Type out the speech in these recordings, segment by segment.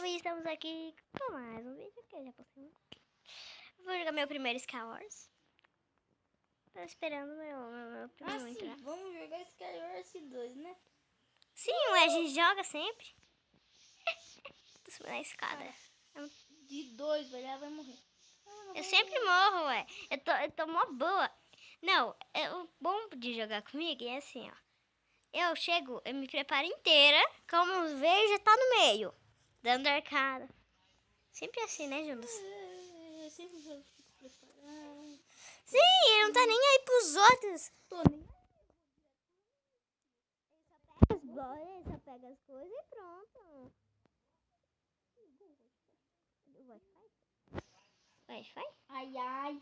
novo e estamos aqui com mais um vídeo que eu já postei. Vou jogar meu primeiro Skywars. Tô esperando meu primo entrar. Sim, vamos jogar Skywars 2, né? Sim, ué, a gente joga sempre. Tô subindo a escada. De 2, velho, ela vai morrer. Eu sempre morro, ué. Eu tô mó boa. Não, o bom de jogar comigo é assim, ó. Eu chego, eu me preparo inteira. Como vejo, já tá no meio. Dando arcada. Sempre assim, né, Jonas? Eu sempre fico preparado. Sim, ele não tá nem aí pros outros. Tô nem As bolas, só pega as coisas e pronto. Wi-Fi? Ai, ai.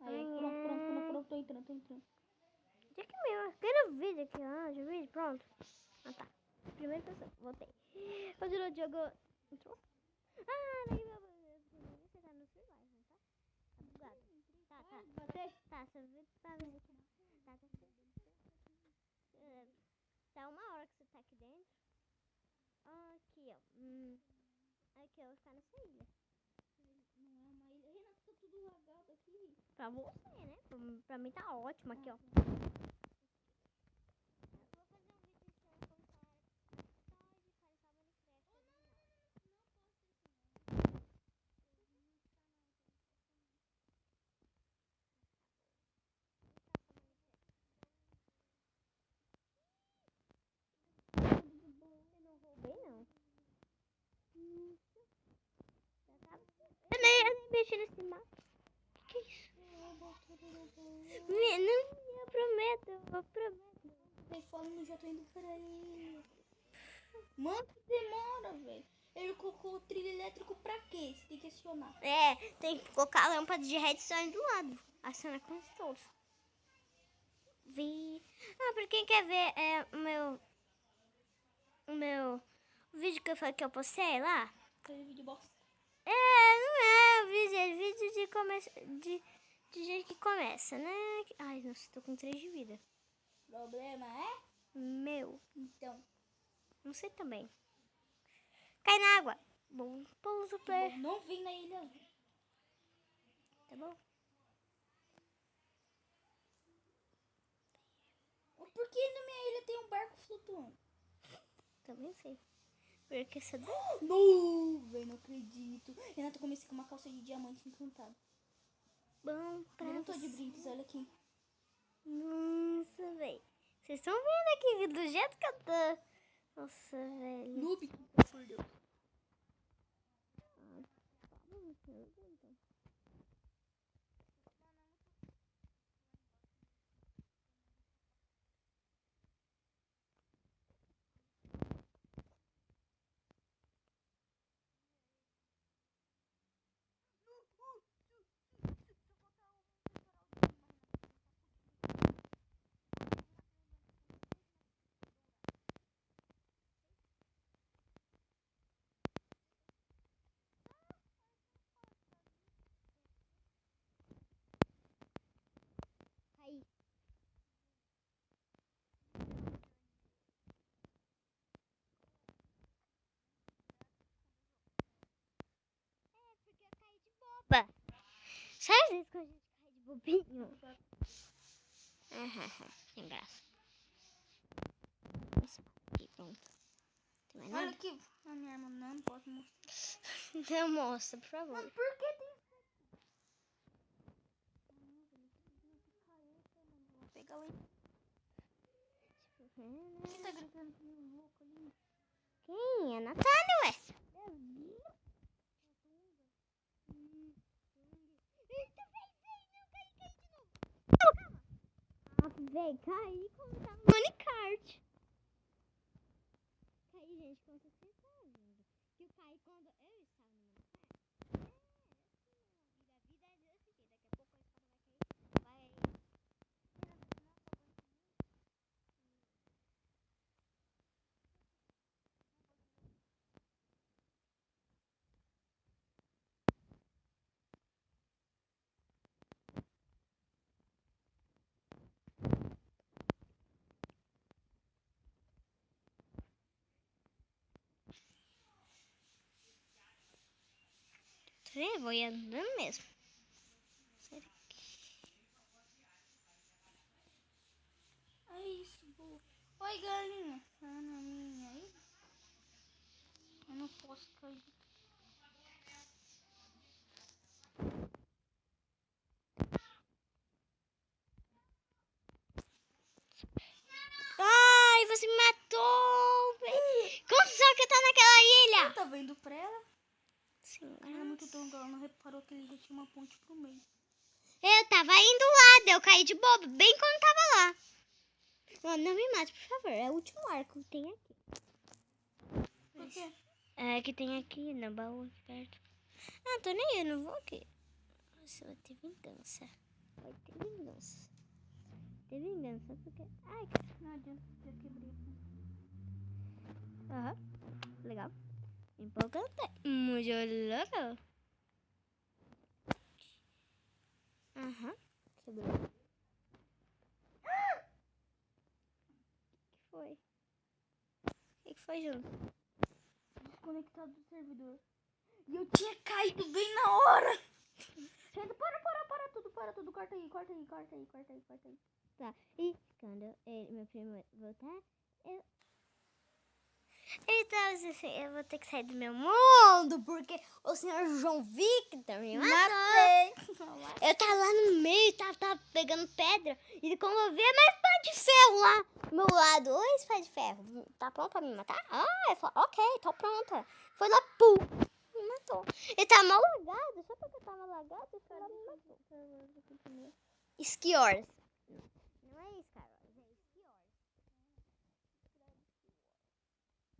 Ai, pronto, tô entrando. Onde é que é meu? Aquele vídeo aqui, ó, vídeo, pronto. Ah, tá. Primeira pessoa, voltei. Continuou o jogo. Entrou? Ah, daqui pra você tá no survival, tá? Tá bugado. Tá, você viu que tá vendo aqui. Tá uma hora que você tá aqui dentro. Aqui, ó. Aqui, eu vou ficar nessa ilha. Não é uma ilha. Renato, tá tudo lagado aqui. Pra você, né? Pra mim tá ótimo aqui, ó. Eu não roubei, não. Eu nem mexi nesse mapa. Que isso? Não, eu prometo. Ele falando, já tô indo pra ele. Mano, que demora, velho. Ele colocou o trilho elétrico pra quê? Você tem que acionar. É, tem que colocar a lâmpada de redstone do lado. Aciona com todos. Ah, pra quem quer ver o meu vídeo que eu falei que eu postei lá? Aquele vídeo bosta. Não é vídeo, é vídeo de gente que começa, né? Ai, nossa, tô com 3 de vida. Problema é? Meu, Então. não sei também. Cai na água. Bom, pouso player. Não vem na ilha azul. Tá bom? Por que na minha ilha tem um barco flutuando? Também sei. Porque essa daí... Não, velho, não acredito. Renato, eu comecei com uma calça de diamante encantada. Bom pra Eu não tô você. de brinques, olha aqui. Nossa, velho. Vocês estão vendo aqui do jeito que eu tô. Nossa, velho. Noob, por Deus. Aí. É, porque eu caí de boba. Sabe às vezes quando a gente cai de bobinho? Sem graça. Aqui, pronto. Tem mais Olha nada? aqui. A minha arma não posso mostrar. Então mostra, por favor. Mano, por que tem... Vou pegar o... Quem tá gritando com um louco ali? Quem? A Natália, ué. Eita, cai de novo. Calma. Ah, véi, caí quando tava no Unicart. Caí, gente, quando você tá vendo. Que eu caí quando eu estava no Unicart. A vida é desse jeito. Daqui a pouco a escada vai cair. Eu vou ir andando mesmo. É isso, boa. Oi, galinha. Tá na minha aí? Eu não posso cair. Ai, você me matou, velho. Como você sabe que eu tô naquela ilha? Eu tava indo pra ela. Sim, Ela é muito tonga, ela não reparou que ele já tinha uma ponte pro meio. eu tava indo lá, daí eu caí de bobo, bem quando tava lá. Não me mate, por favor. É o último arco que tem aqui. Por quê? É, que tem aqui na baú, aqui perto. Ah, tô nem aí, eu não vou aqui. Nossa, vai ter vingança. Vai ter vingança. Ter vingança, porque... Ai, Não adianta, já quebrei. aham, legal. Empolgante. Muito legal. Aham, quebrou. O que foi? O que foi, Júnior? Desconectado do servidor. E eu tinha caído bem na hora. Senta, para tudo. Corta aí. Tá, e quando meu primo voltar, então, assim, eu vou ter que sair do meu mundo, porque o senhor João Victor me matou. Matei. Eu tava lá no meio, tava pegando pedra, e como eu vi, mais pé de ferro lá do meu lado. Oi, pé de ferro, tá pronto pra me matar? Ah, eu falei, ok, tô pronta. Foi lá, pum, me matou. Ele tava mal lagado, só porque eu tava lagado, ele foi lá e me matou. Skiors. Não é isso, cara. É Skiors.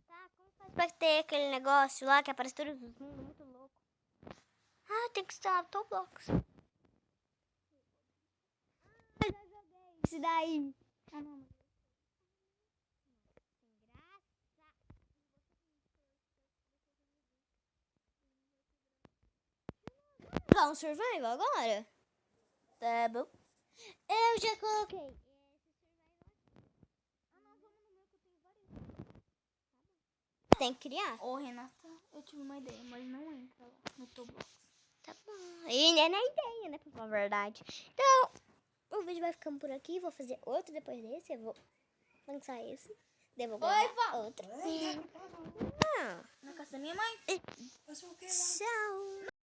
Tá, como faz pra ter aquele negócio lá que aparece todos os mundos, muito louco? Ah, tem que instalar Roblox. Ah, já joguei isso daí. Ah, não. Sem graça. Jogar um survival agora? Tá bom. Eu já coloquei. Tem que criar? Ô, Renata, eu tive uma ideia, mas não entra lá no Roblox. Tá bom. E nem na ideia, né? Pra falar a verdade. Então, o vídeo vai ficando por aqui. Vou fazer outro depois desse. Eu vou lançar esse. Daí eu vou gravar outro. Não. Na casa da minha mãe. Tchau.